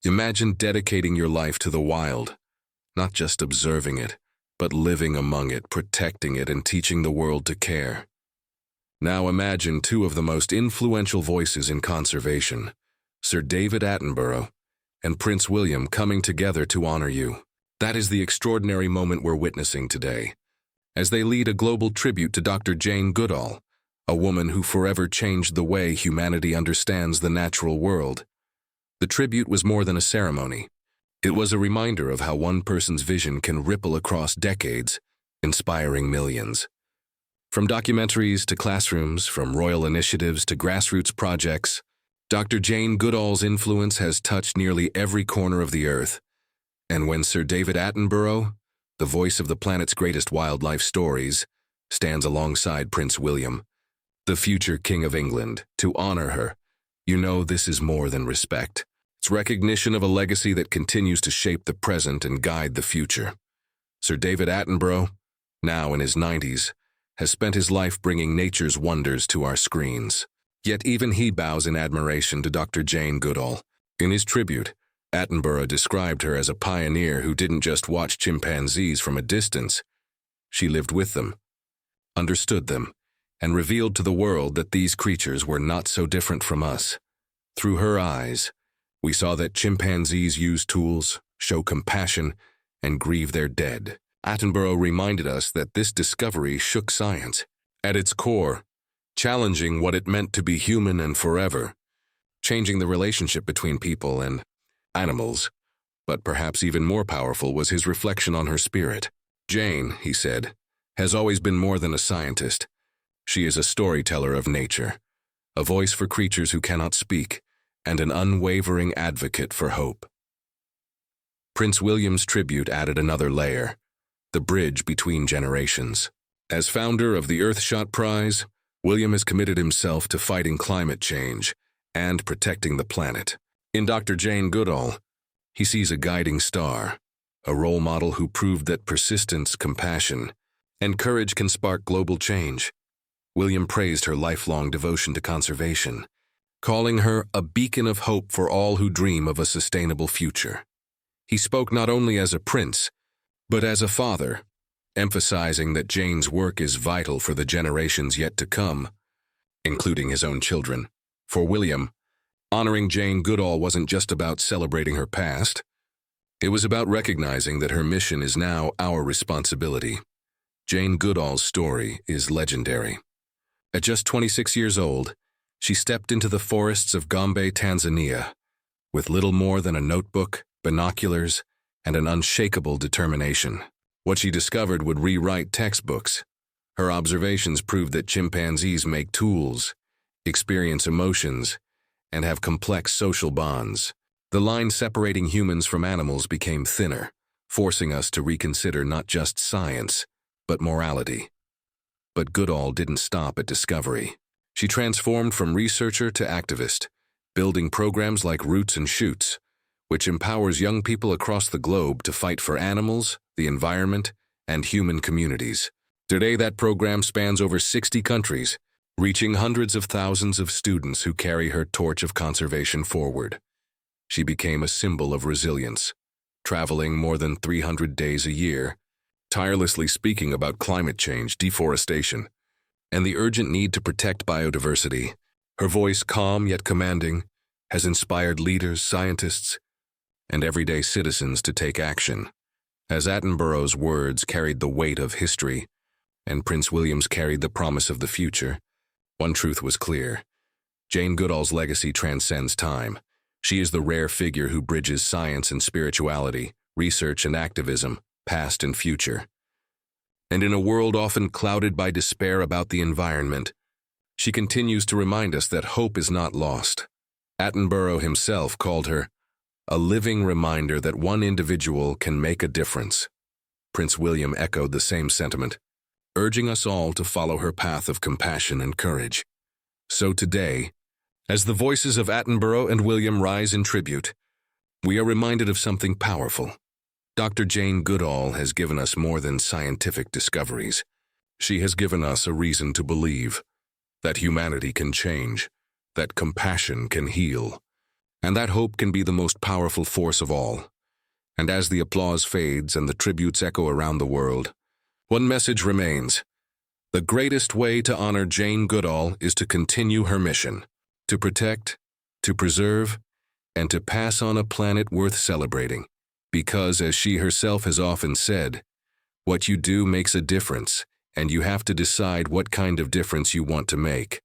Imagine dedicating your life to the wild, not just observing it, but living among it, protecting it, and teaching the world to care. Now imagine two of the most influential voices in conservation, Sir David Attenborough and Prince William, coming together to honor you. That is the extraordinary moment we're witnessing today, as they lead a global tribute to Dr. Jane Goodall, a woman who forever changed the way humanity understands the natural world. The tribute was more than a ceremony. It was a reminder of how one person's vision can ripple across decades, inspiring millions. From documentaries to classrooms, from royal initiatives to grassroots projects, Dr. Jane Goodall's influence has touched nearly every corner of the earth. And when Sir David Attenborough, the voice of the planet's greatest wildlife stories, stands alongside Prince William, the future King of England, to honor her, you know this is more than respect. It's recognition of a legacy that continues to shape the present and guide the future. Sir David Attenborough, now in his 90s, has spent his life bringing nature's wonders to our screens. Yet even he bows in admiration to Dr. Jane Goodall. In his tribute, Attenborough described her as a pioneer who didn't just watch chimpanzees from a distance. She lived with them, understood them, and revealed to the world that these creatures were not so different from us. Through her eyes, we saw that chimpanzees use tools, show compassion, and grieve their dead. Attenborough reminded us that this discovery shook science, at its core, challenging what it meant to be human and forever, changing the relationship between people and animals. But perhaps even more powerful was his reflection on her spirit. Jane, he said, has always been more than a scientist. She is a storyteller of nature, a voice for creatures who cannot speak, and an unwavering advocate for hope. Prince William's tribute added another layer, the bridge between generations. As founder of the Earthshot Prize, William has committed himself to fighting climate change and protecting the planet. In Dr. Jane Goodall, he sees a guiding star, a role model who proved that persistence, compassion, and courage can spark global change. William praised her lifelong devotion to conservation, calling her a beacon of hope for all who dream of a sustainable future. He spoke not only as a prince, but as a father, emphasizing that Jane's work is vital for the generations yet to come, including his own children. For William, honoring Jane Goodall wasn't just about celebrating her past. It was about recognizing that her mission is now our responsibility. Jane Goodall's story is legendary. At just 26 years old, she stepped into the forests of Gombe, Tanzania, with little more than a notebook, binoculars, and an unshakable determination. What she discovered would rewrite textbooks. Her observations proved that chimpanzees make tools, experience emotions, and have complex social bonds. The line separating humans from animals became thinner, forcing us to reconsider not just science, but morality. But Goodall didn't stop at discovery. She transformed from researcher to activist, building programs like Roots and Shoots, which empowers young people across the globe to fight for animals, the environment, and human communities. Today, that program spans over 60 countries, reaching hundreds of thousands of students who carry her torch of conservation forward. She became a symbol of resilience, traveling more than 300 days a year, tirelessly speaking about climate change, deforestation, and the urgent need to protect biodiversity. Her voice, calm yet commanding, has inspired leaders, scientists, and everyday citizens to take action. As Attenborough's words carried the weight of history, and Prince William's carried the promise of the future, one truth was clear. Jane Goodall's legacy transcends time. She is the rare figure who bridges science and spirituality, research and activism, past and future. And in a world often clouded by despair about the environment, she continues to remind us that hope is not lost. Attenborough himself called her a living reminder that one individual can make a difference. Prince William echoed the same sentiment, urging us all to follow her path of compassion and courage. So today, as the voices of Attenborough and William rise in tribute, we are reminded of something powerful. Dr. Jane Goodall has given us more than scientific discoveries. She has given us a reason to believe that humanity can change, that compassion can heal, And that hope can be the most powerful force of all. And as the applause fades and the tributes echo around the world, one message remains. The greatest way to honor Jane Goodall is to continue her mission, to protect, to preserve, and to pass on a planet worth celebrating. Because, as she herself has often said, what you do makes a difference, and you have to decide what kind of difference you want to make.